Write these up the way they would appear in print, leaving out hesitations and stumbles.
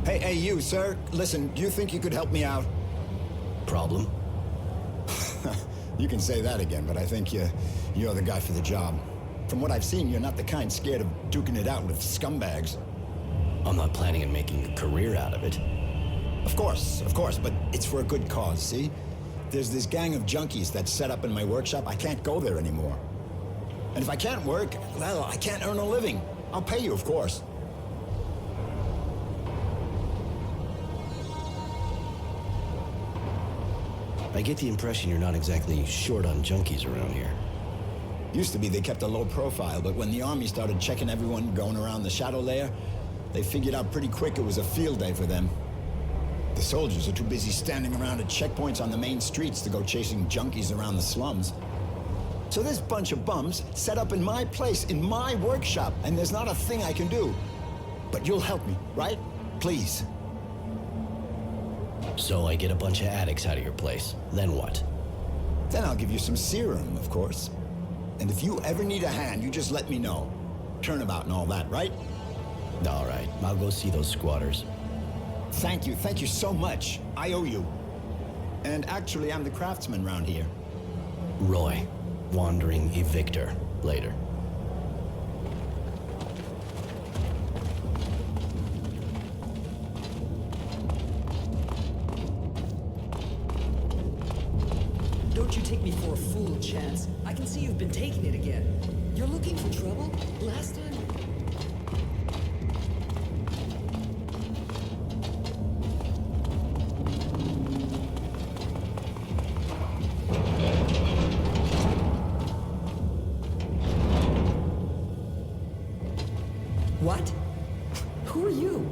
Hey, you, sir. Listen, do you think you could help me out? Problem? You can say that again, but I think you're the guy for the job. From what I've seen, you're not the kind scared of duking it out with scumbags. I'm not planning on making a career out of it. Of course, but it's for a good cause, see? There's this gang of junkies that's set up in my workshop. I can't go there anymore. And if I can't work, well, I can't earn a living. I'll pay you, of course. I get the impression you're not exactly short on junkies around here. Used to be they kept a low profile, but when the army started checking everyone going around the shadow layer, they figured out pretty quick it was a field day for them. The soldiers are too busy standing around at checkpoints on the main streets to go chasing junkies around the slums. So this bunch of bums set up in my place, in my workshop, and there's not a thing I can do. But you'll help me, right? Please. So I get a bunch of addicts out of your place. Then what? Then I'll give you some serum, of course. And if you ever need a hand, you just let me know. Turnabout and all that, right? All right, I'll go see those squatters. Thank you so much. I owe you. And actually, I'm the craftsman round here. Roy, wandering evictor. Later. Don't you take me for a fool, Chance. I can see you've been taking it again. You're looking for trouble? Last time? What? Who are you?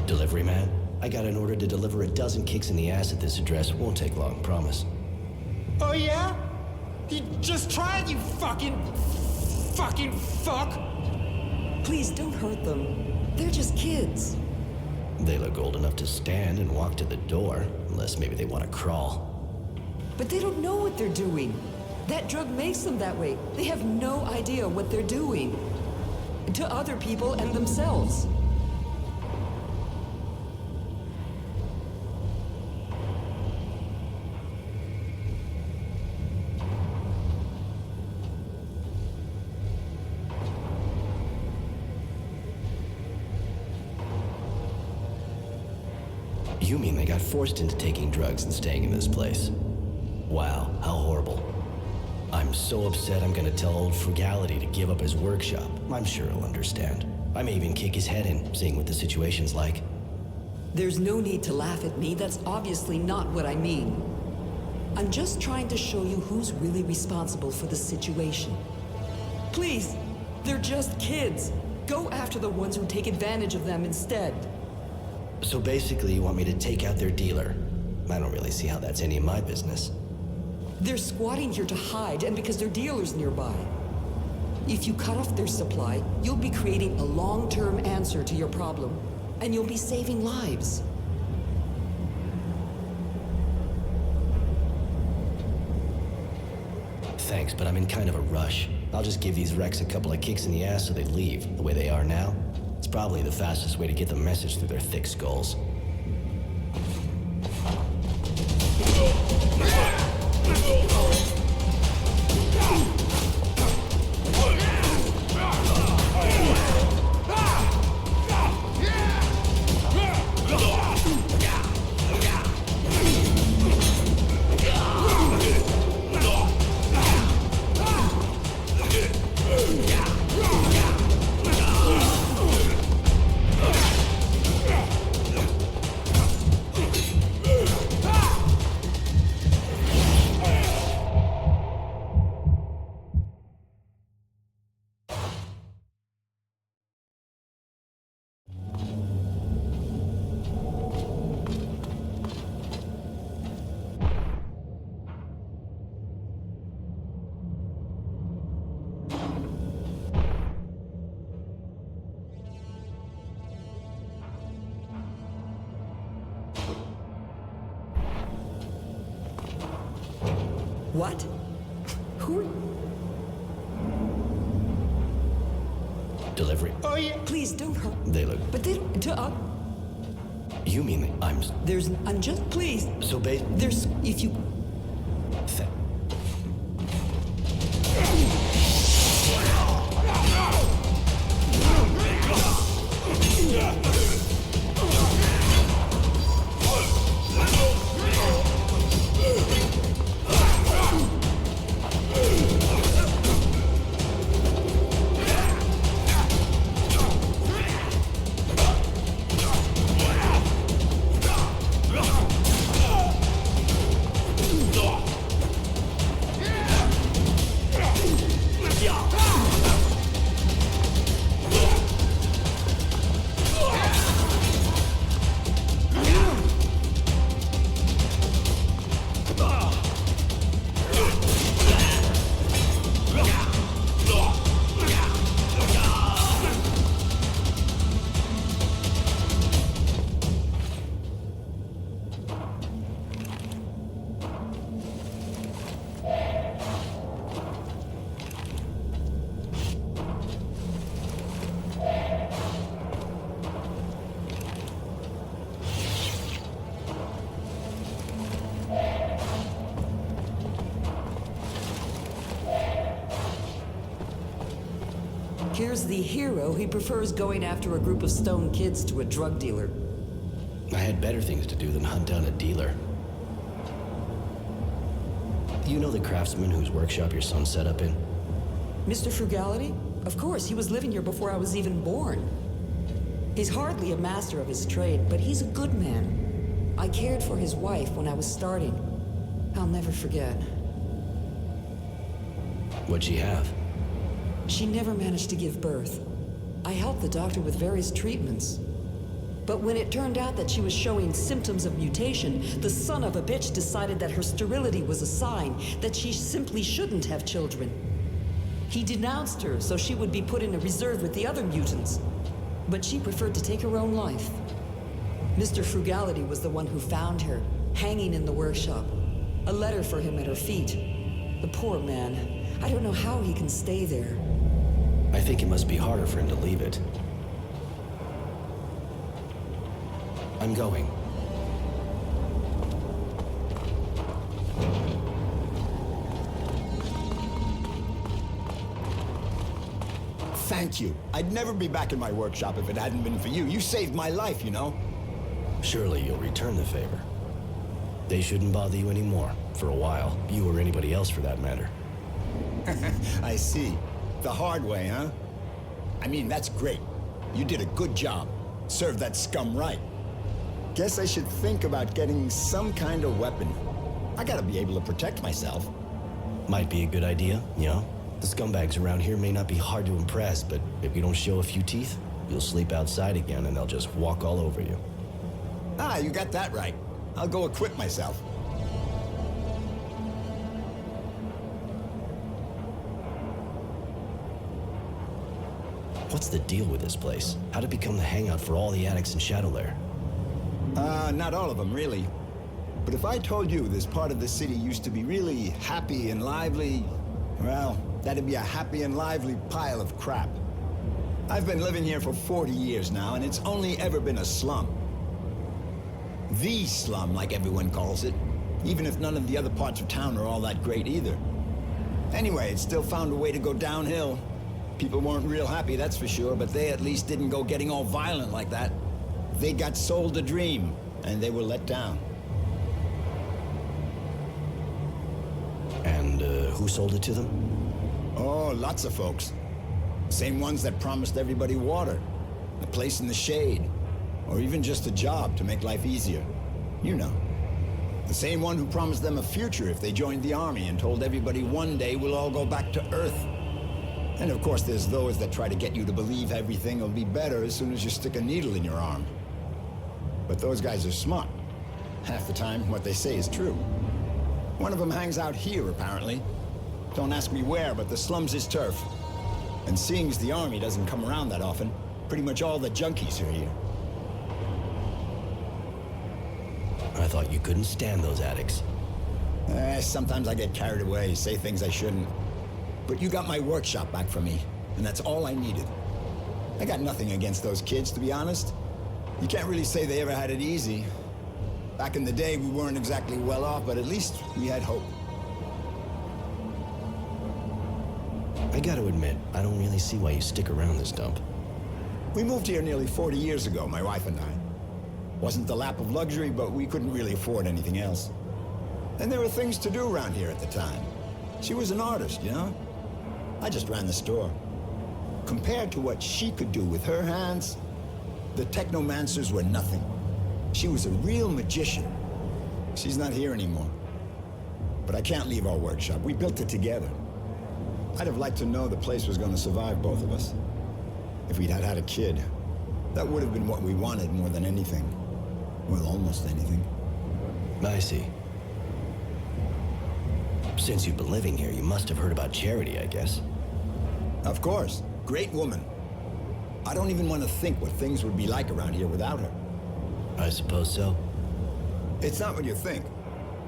Delivery man? I got an order to deliver a dozen kicks in the ass at this address. Won't take long, promise. Oh yeah? You just tried, you fucking fuck! Please don't hurt them. They're just kids. They look old enough to stand and walk to the door, unless maybe they want to crawl. But they don't know what they're doing. That drug makes them that way. They have no idea what they're doing. To other people and themselves. You mean they got forced into taking drugs and staying in this place? Wow, how horrible. I'm so upset I'm gonna tell old Frugality to give up his workshop. I'm sure he'll understand. I may even kick his head in, seeing what the situation's like. There's no need to laugh at me. That's obviously not what I mean. I'm just trying to show you who's really responsible for the situation. Please, they're just kids. Go after the ones who take advantage of them instead. So basically you want me to take out their dealer? I don't really see how that's any of my business. They're squatting here to hide, and because their dealer's nearby. If you cut off their supply, you'll be creating a long-term answer to your problem, and you'll be saving lives. Thanks, but I'm in kind of a rush. I'll just give these wrecks a couple of kicks in the ass so they leave. The way they are now, it's probably the fastest way to get the message through their thick skulls. What? Who? Delivery. Oh yeah. Please don't hurt. They look... But they don't... You mean I'm... I'm just... Please. So There's... If you... Here's the hero. He prefers going after a group of stone kids to a drug dealer. I had better things to do than hunt down a dealer. Do you know the craftsman whose workshop your son set up in? Mr. Frugality? Of course, he was living here before I was even born. He's hardly a master of his trade, but he's a good man. I cared for his wife when I was starting. I'll never forget. What'd she have? She never managed to give birth. I helped the doctor with various treatments. But when it turned out that she was showing symptoms of mutation, the son of a bitch decided that her sterility was a sign that she simply shouldn't have children. He denounced her so she would be put in a reserve with the other mutants. But she preferred to take her own life. Mr. Frugality was the one who found her, hanging in the workshop. A letter for him at her feet. The poor man. I don't know how he can stay there. I think it must be harder for him to leave it. I'm going. Thank you. I'd never be back in my workshop if it hadn't been for you. You saved my life, you know? Surely you'll return the favor. They shouldn't bother you anymore. For a while. You or anybody else for that matter. I see. The hard way, huh? I mean, that's great. You did a good job. Served that scum right. Guess I should think about getting some kind of weapon. I gotta be able to protect myself. Might be a good idea, you know? The scumbags around here may not be hard to impress, but if you don't show a few teeth, you'll sleep outside again and they'll just walk all over you. Ah, you got that right. I'll go equip myself. What's the deal with this place? How'd it become the hangout for all the addicts in Shadowlair? Not all of them, really. But if I told you this part of the city used to be really happy and lively, well, that'd be a happy and lively pile of crap. I've been living here for 40 years now, and it's only ever been a slum. The slum, like everyone calls it, even if none of the other parts of town are all that great either. Anyway, it still found a way to go downhill. People weren't real happy, that's for sure, but they at least didn't go getting all violent like that. They got sold a dream, and they were let down. And who sold it to them? Oh, lots of folks. Same ones that promised everybody water, a place in the shade, or even just a job to make life easier. You know. The same one who promised them a future if they joined the army and told everybody one day we'll all go back to Earth. And of course there's those that try to get you to believe everything will be better as soon as you stick a needle in your arm. But those guys are smart. Half the time, what they say is true. One of them hangs out here, apparently. Don't ask me where, but the slum's his turf. And seeing as the army doesn't come around that often, pretty much all the junkies are here. I thought you couldn't stand those addicts. Sometimes I get carried away, say things I shouldn't. But you got my workshop back for me, and that's all I needed. I got nothing against those kids, to be honest. You can't really say they ever had it easy. Back in the day, we weren't exactly well off, but at least we had hope. I gotta admit, I don't really see why you stick around this dump. We moved here nearly 40 years ago, my wife and I. Wasn't the lap of luxury, but we couldn't really afford anything else. And there were things to do around here at the time. She was an artist, you know? I just ran the store. Compared to what she could do with her hands, the technomancers were nothing. She was a real magician. She's not here anymore. But I can't leave our workshop. We built it together. I'd have liked to know the place was going to survive both of us. If we'd had a kid, that would have been what we wanted more than anything. Well, almost anything. I see. Since you've been living here, you must have heard about Charity, I guess. Of course. Great woman. I don't even want to think what things would be like around here without her. I suppose so. It's not what you think.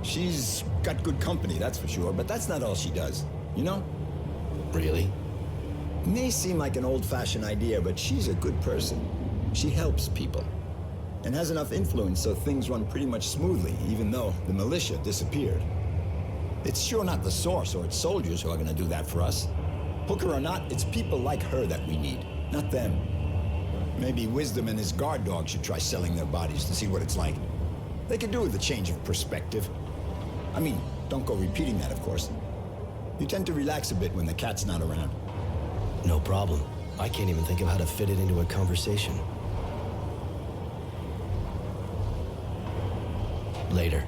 She's got good company, that's for sure, but that's not all she does. You know? Really? It may seem like an old-fashioned idea, but she's a good person. She helps people. And has enough influence so things run pretty much smoothly, even though the militia disappeared. It's sure not the source or its soldiers who are going to do that for us. Hooker or not, it's people like her that we need, not them. Maybe Wisdom and his guard dog should try selling their bodies to see what it's like. They could do with a change of perspective. I mean, don't go repeating that, of course. You tend to relax a bit when the cat's not around. No problem. I can't even think of how to fit it into a conversation. Later.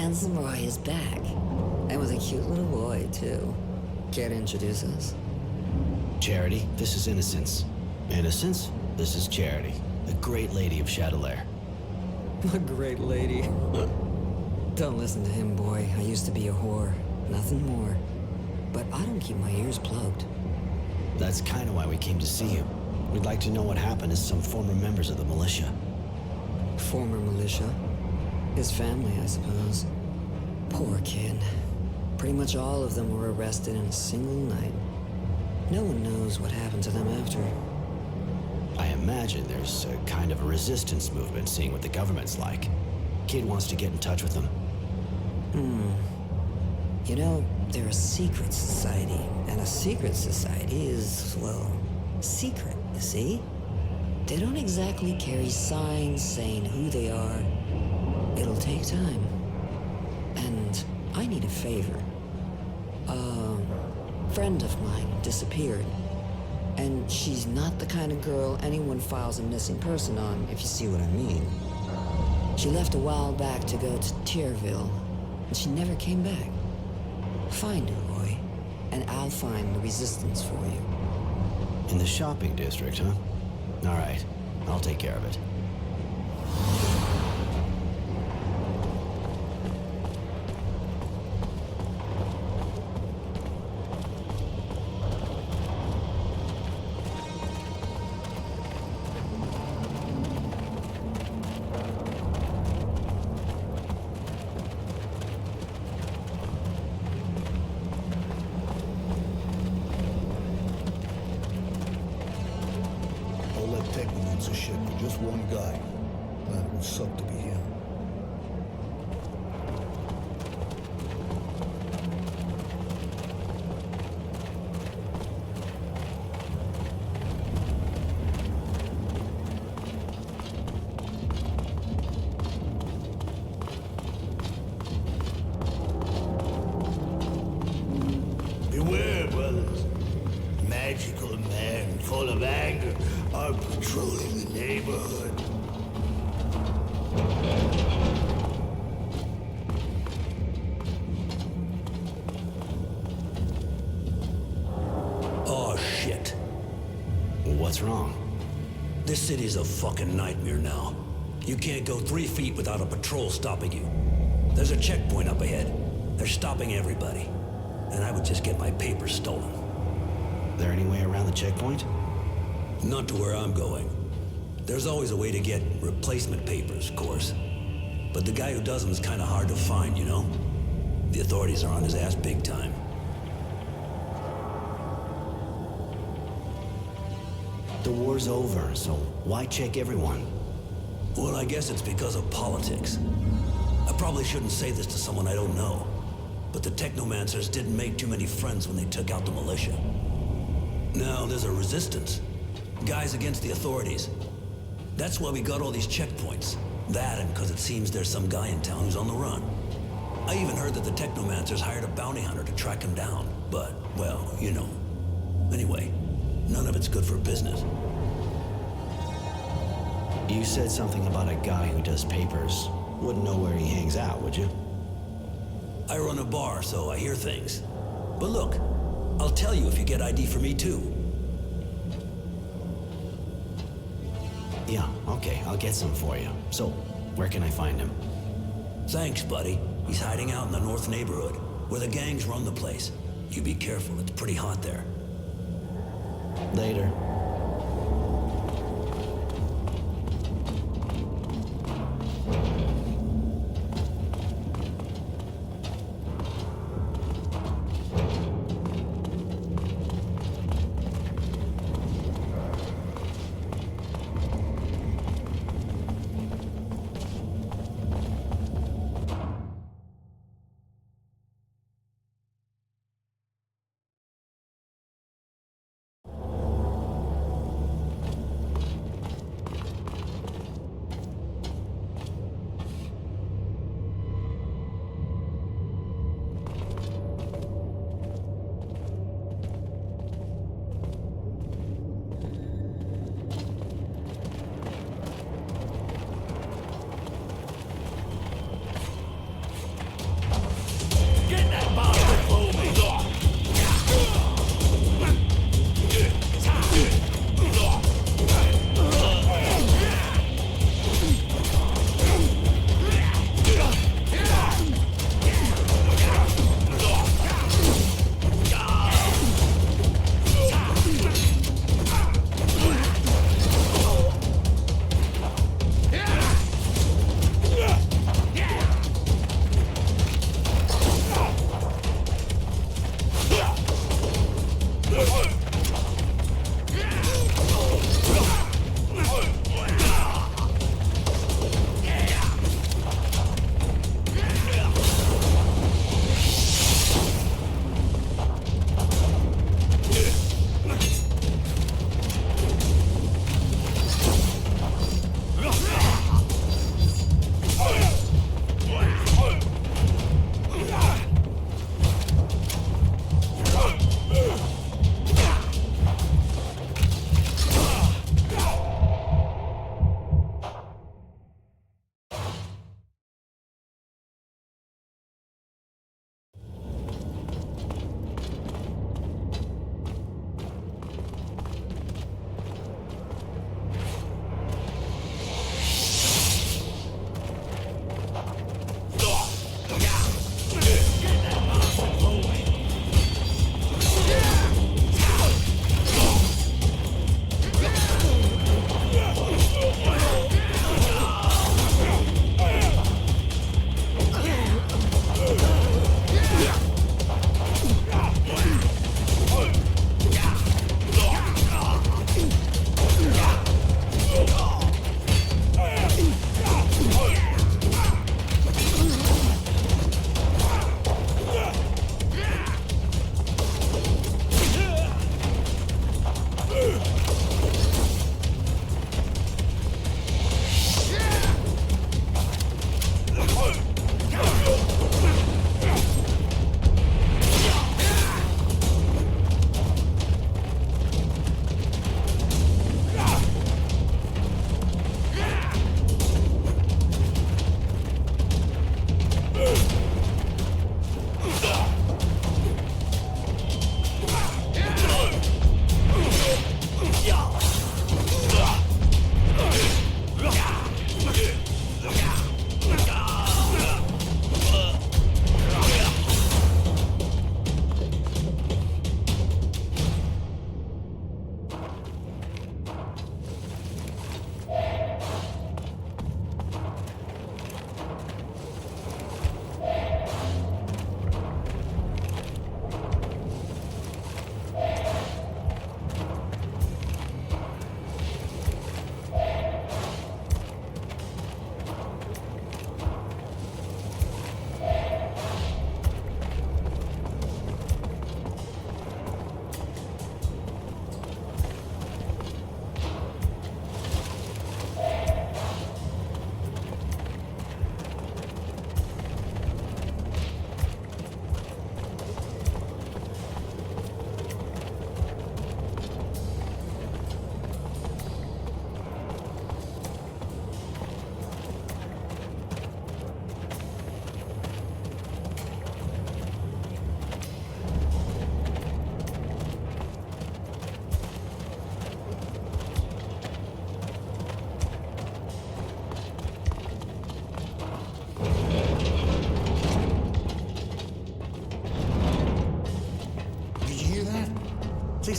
handsome Roy is back. And with a cute little boy, too. Care to introduce us? Charity, this is Innocence. Innocence, this is Charity, the great lady of Shadowlair. A great lady. Don't listen to him, boy. I used to be a whore. Nothing more. But I don't keep my ears plugged. That's kind of why we came to see you. We'd like to know what happened to some former members of the militia. Former militia? His family, I suppose. Poor kid. Pretty much all of them were arrested in a single night. No one knows what happened to them after. I imagine there's a kind of a resistance movement, seeing what the government's like. Kid wants to get in touch with them. You know, they're a secret society, and a secret society is, well, secret, you see? They don't exactly carry signs saying who they are. It'll take time. And I need a favor. A friend of mine disappeared. And she's not the kind of girl anyone files a missing person on, if you see what I mean. She left a while back to go to Tierville, and she never came back. Find her, Roy, and I'll find the resistance for you. In the shopping district, huh? All right, I'll take care of it. A shit for just one guy. Man, it would suck to be him. Beware, brothers. Magical men full of anger are patrolling the neighborhood. Oh, shit. What's wrong? This city's a fucking nightmare now. You can't go 3 feet without a patrol stopping you. There's a checkpoint up ahead. They're stopping everybody. And I would just get my papers stolen. There any way around the checkpoint? Not to where I'm going. There's always a way to get replacement papers, of course. But the guy who does them is kind of hard to find, you know? The authorities are on his ass big time. The war's over, so why check everyone? Well, I guess it's because of politics. I probably shouldn't say this to someone I don't know, but the technomancers didn't make too many friends when they took out the militia. Now there's a resistance. Guys against the authorities. That's why we got all these checkpoints. That and because it seems there's some guy in town who's on the run. I even heard that the technomancers hired a bounty hunter to track him down. But, well, you know. Anyway, none of it's good for business. You said something about a guy who does papers. Wouldn't know where he hangs out, would you? I run a bar, so I hear things. But look, I'll tell you if you get ID for me too. Yeah, okay, I'll get some for you. So, where can I find him? Thanks, buddy. He's hiding out in the north neighborhood, where the gangs run the place. You be careful, it's pretty hot there. Later.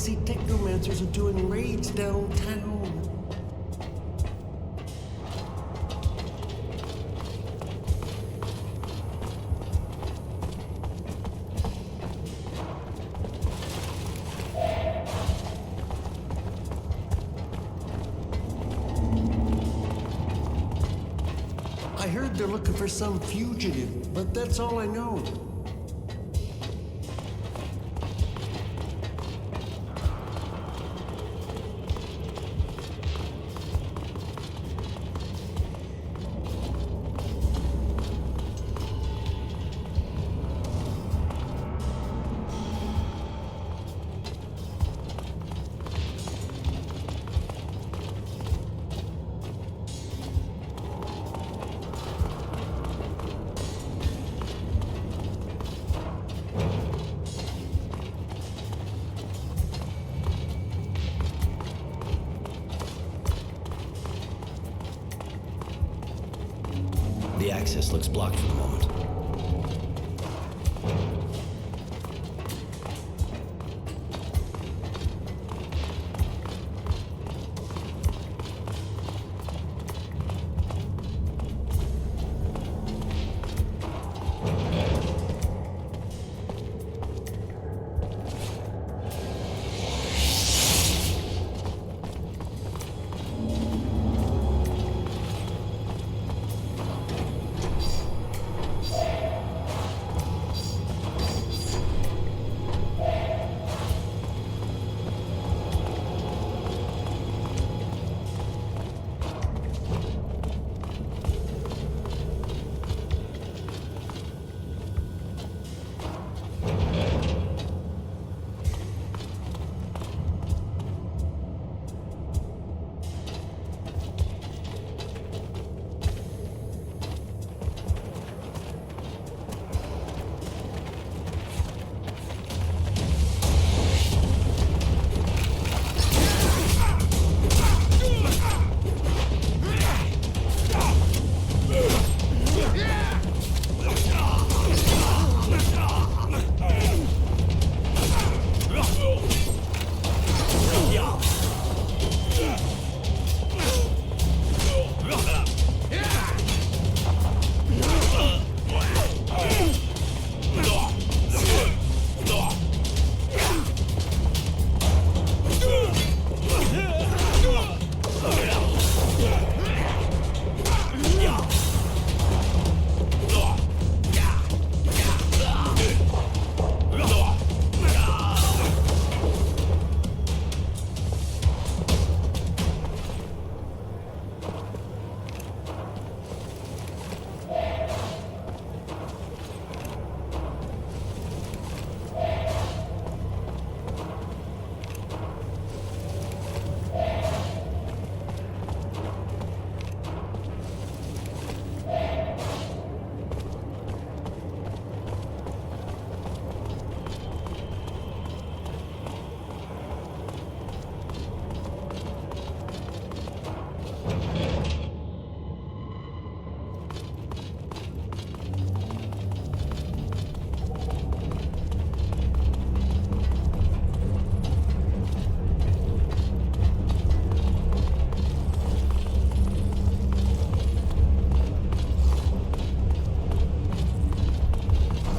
see technomancers are doing raids downtown. I heard they're looking for some fugitive, but that's all I know. The access looks blocked for the moment.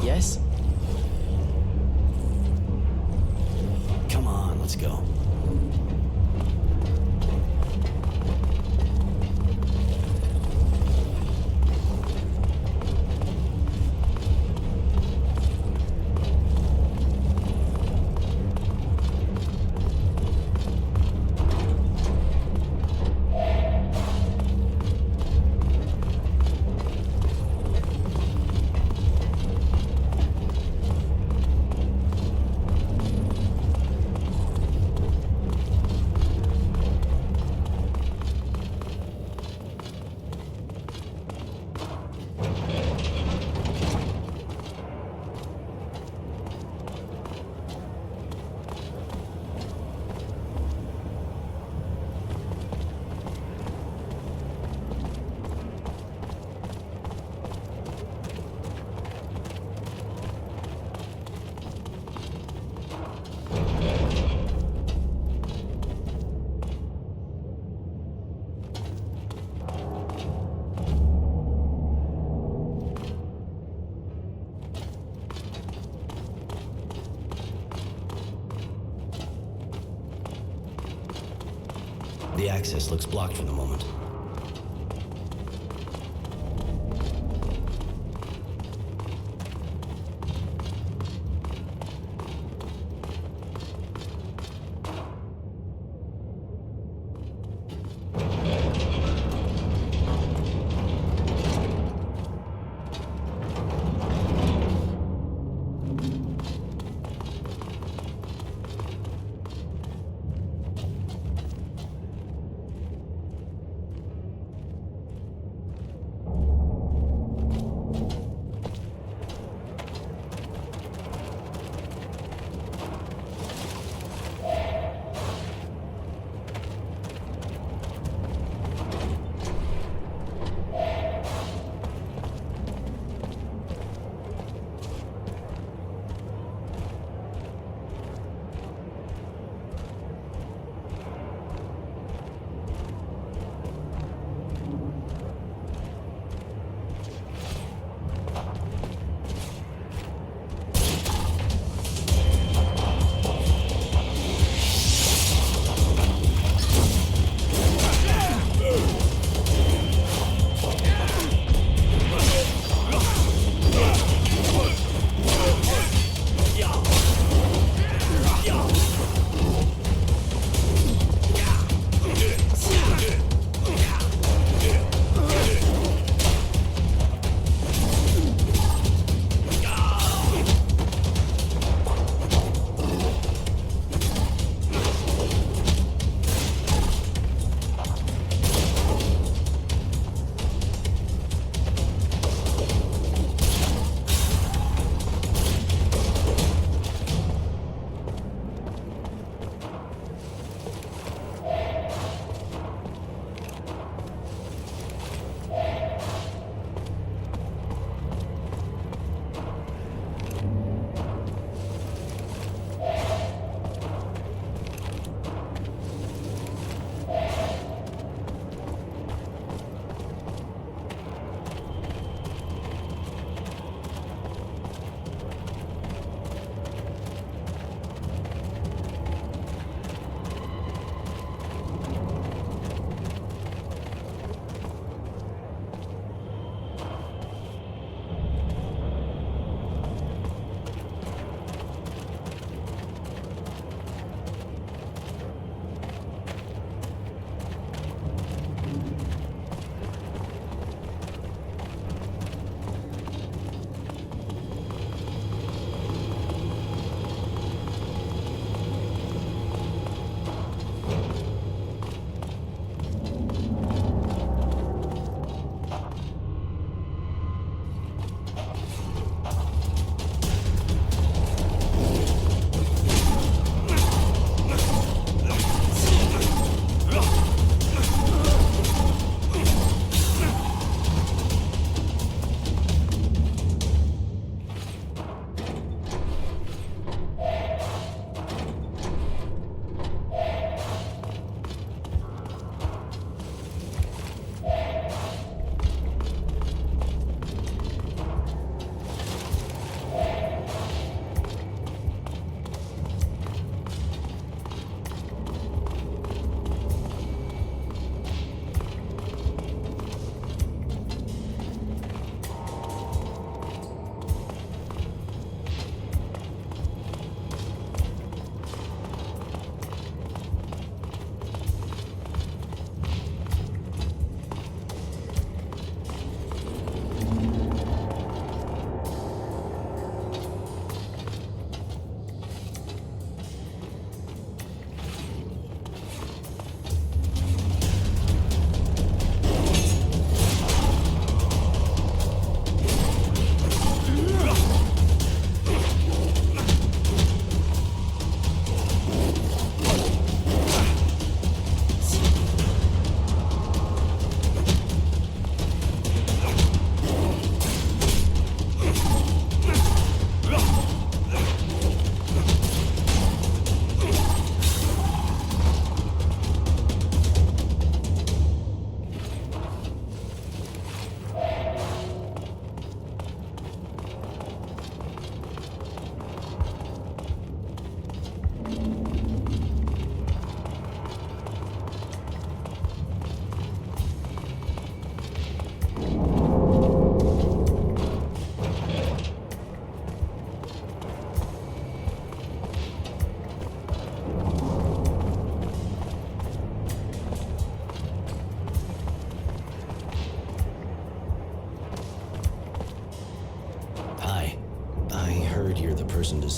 Yes? Come on, let's go. The access looks blocked for the moment.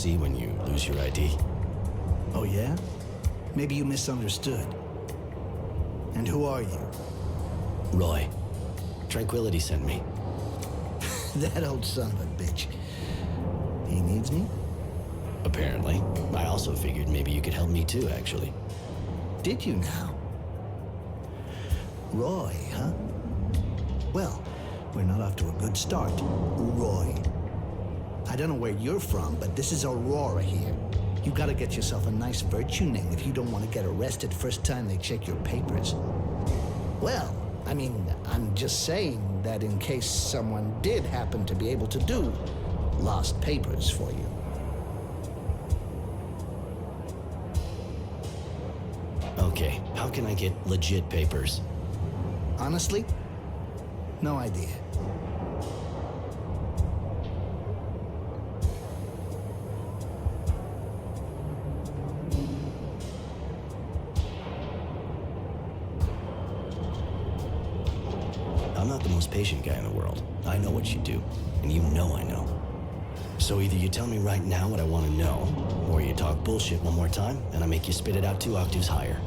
see when you lose your ID. Oh, yeah? Maybe you misunderstood. And who are you? Roy. Tranquility sent me. That old son of a bitch. He needs me? Apparently. I also figured maybe you could help me too, actually. Did you now? Roy, huh? Well, we're not off to a good start. Roy. I don't know where you're from, but this is Aurora here. You gotta get yourself a nice virtue name if you don't want to get arrested first time they check your papers. Well, I mean, I'm just saying that in case someone did happen to be able to do lost papers for you. Okay, how can I get legit papers? Honestly, no idea. I'm not the most patient guy in the world. I know what you do, and you know I know. So either you tell me right now what I want to know, or you talk bullshit one more time, and I make you spit it out 2 octaves higher.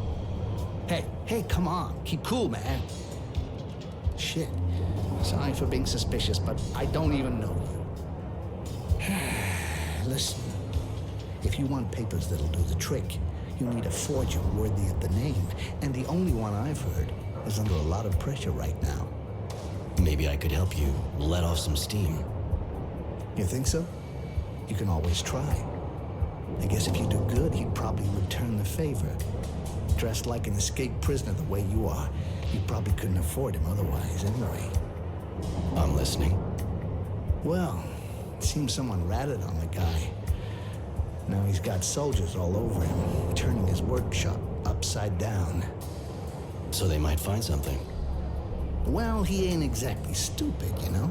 Hey, come on. Keep cool, man. Shit. Sorry for being suspicious, but I don't even know you. Listen, if you want papers that'll do the trick, you need a forger worthy of the name. And the only one I've heard is under a lot of pressure right now. Maybe I could help you let off some steam. You think so? You can always try. I guess if you do good, he'd probably return the favor. Dressed like an escaped prisoner the way you are, you probably couldn't afford him otherwise anyway. I'm listening. Well, it seems someone ratted on the guy. Now he's got soldiers all over him, turning his workshop upside down. So they might find something. Well, he ain't exactly stupid, you know?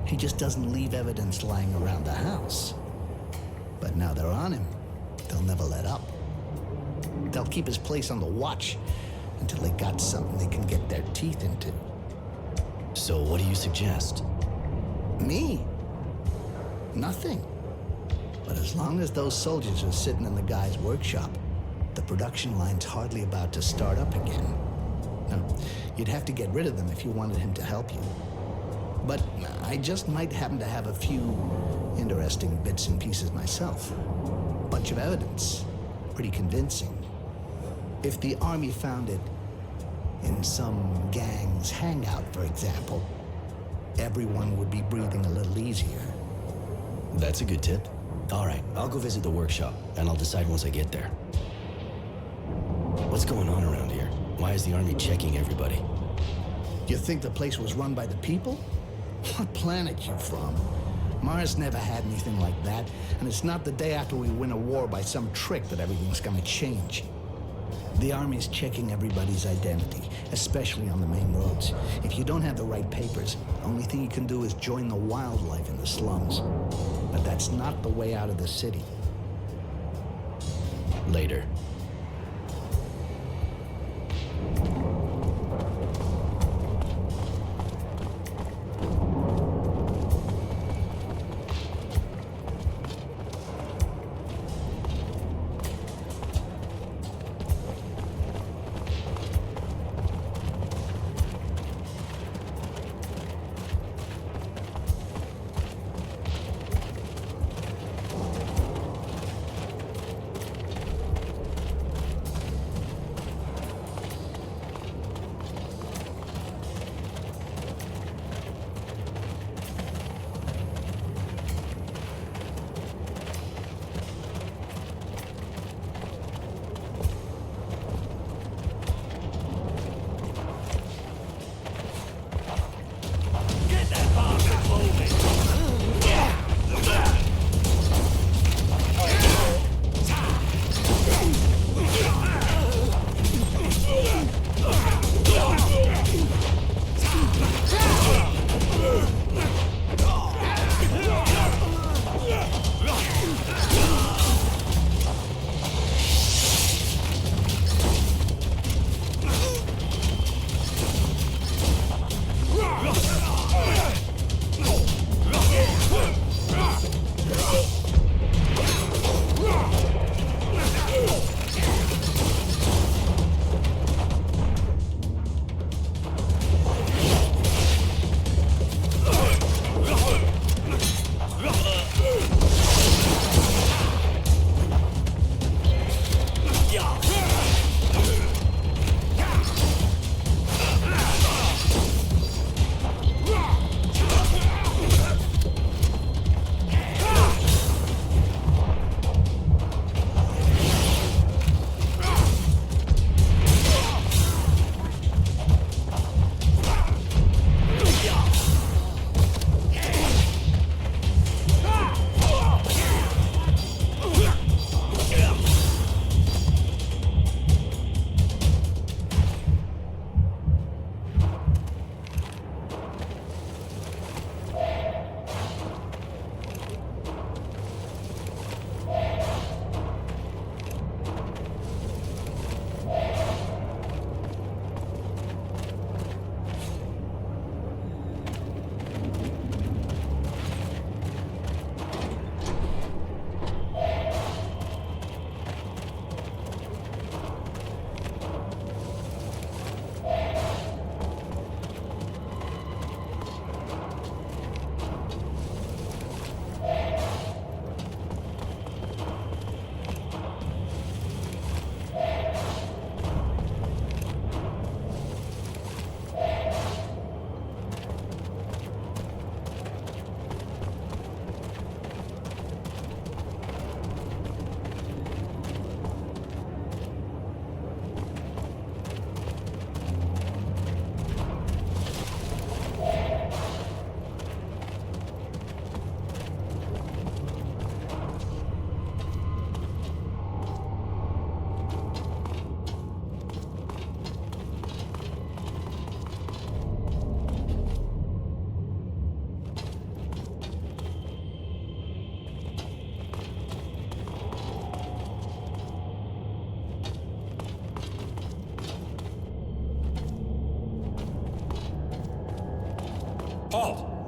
He just doesn't leave evidence lying around the house. But now they're on him. They'll never let up. They'll keep his place on the watch until they got something they can get their teeth into. So what do you suggest? Me? Nothing. But as long as those soldiers are sitting in the guy's workshop, the production line's hardly about to start up again. Now, you'd have to get rid of them if you wanted him to help you. But I just might happen to have a few interesting bits and pieces myself. Bunch of evidence. Pretty convincing. If the army found it in some gang's hangout, for example, everyone would be breathing a little easier. That's a good tip. All right, I'll go visit the workshop, and I'll decide once I get there. What's going on around here? Why is the army checking everybody? You think the place was run by the people? What planet you from? Mars never had anything like that, and it's not the day after we win a war by some trick that everything's gonna change. The army's checking everybody's identity, especially on the main roads. If you don't have the right papers, the only thing you can do is join the wildlife in the slums. But that's not the way out of the city. Later.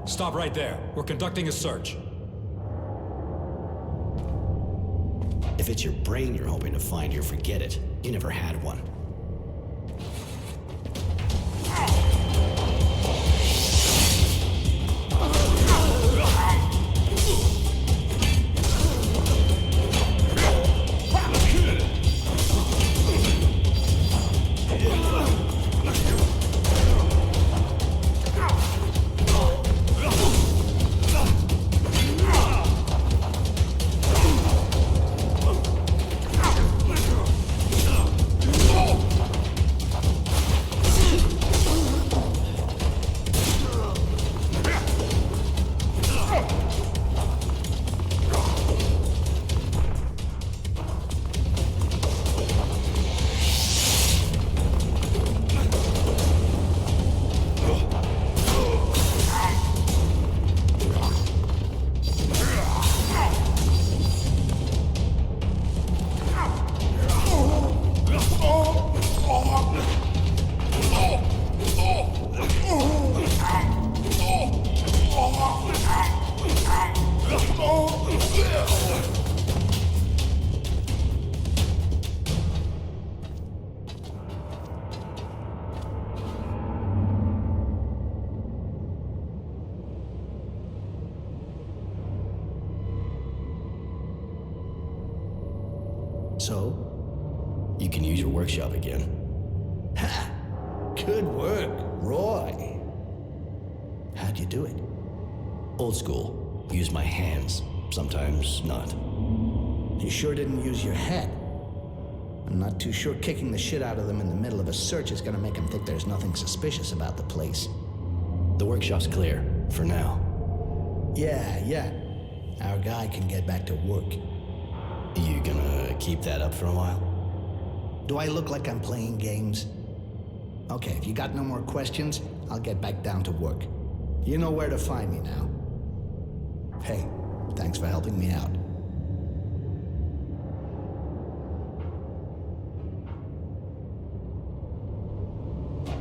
Stop right there. We're conducting a search. If it's your brain you're hoping to find here, forget it. You never had one. So, you can use your workshop again. Ha! Good work, Roy. How'd you do it? Old school. Use my hands. Sometimes not. You sure didn't use your head. I'm not too sure kicking the shit out of them in the middle of a search is gonna make them think there's nothing suspicious about the place. The workshop's clear. For now. Yeah. Our guy can get back to work. You gonna keep that up for a while? Do I look like I'm playing games? Okay, if you got no more questions, I'll get back down to work. You know where to find me now. Hey, thanks for helping me out.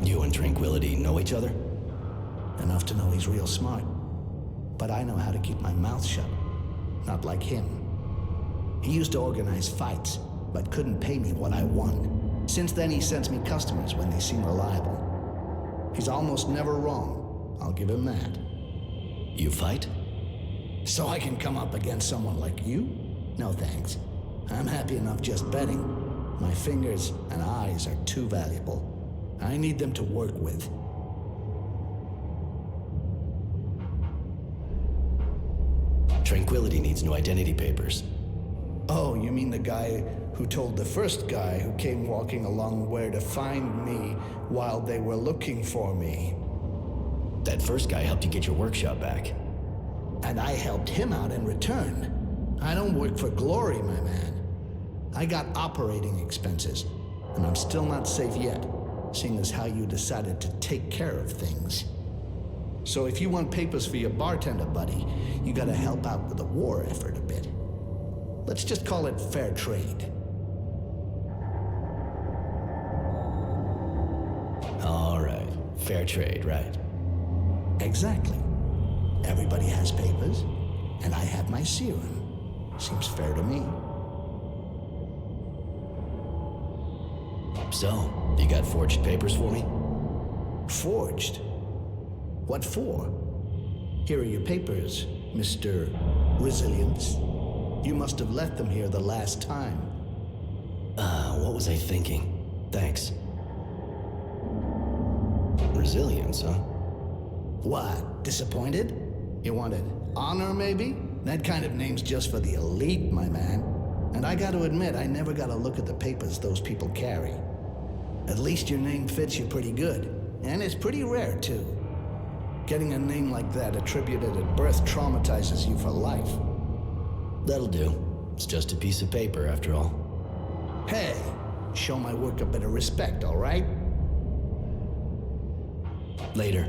You and Tranquility know each other? Enough to know he's real smart. But I know how to keep my mouth shut. Not like him. He used to organize fights, but couldn't pay me what I won. Since then, he sends me customers when they seem reliable. He's almost never wrong. I'll give him that. You fight? So I can come up against someone like you? No thanks. I'm happy enough just betting. My fingers and eyes are too valuable. I need them to work with. Tranquility needs new identity papers. Oh, you mean the guy who told the first guy who came walking along where to find me while they were looking for me? That first guy helped you get your workshop back. And I helped him out in return. I don't work for glory, my man. I got operating expenses, and I'm still not safe yet, seeing as how you decided to take care of things. So if you want papers for your bartender buddy, you gotta help out with the war effort a bit. Let's just call it fair trade. All right. Fair trade, right? Exactly. Everybody has papers, and I have my serum. Seems fair to me. So, you got forged papers for me? Forged? What for? Here are your papers, Mr. Resilience. You must have left them here the last time. What was I thinking? Thanks. Resilience, huh? What, disappointed? You wanted honor, maybe? That kind of name's just for the elite, my man. And I gotta admit, I never got a look at the papers those people carry. At least your name fits you pretty good. And it's pretty rare, too. Getting a name like that attributed at birth traumatizes you for life. That'll do. It's just a piece of paper, after all. Hey, show my work a bit of respect, all right? Later.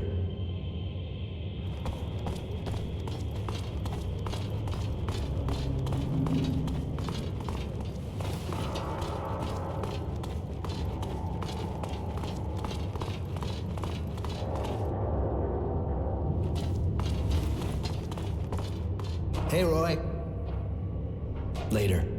Hey, Roy. Later.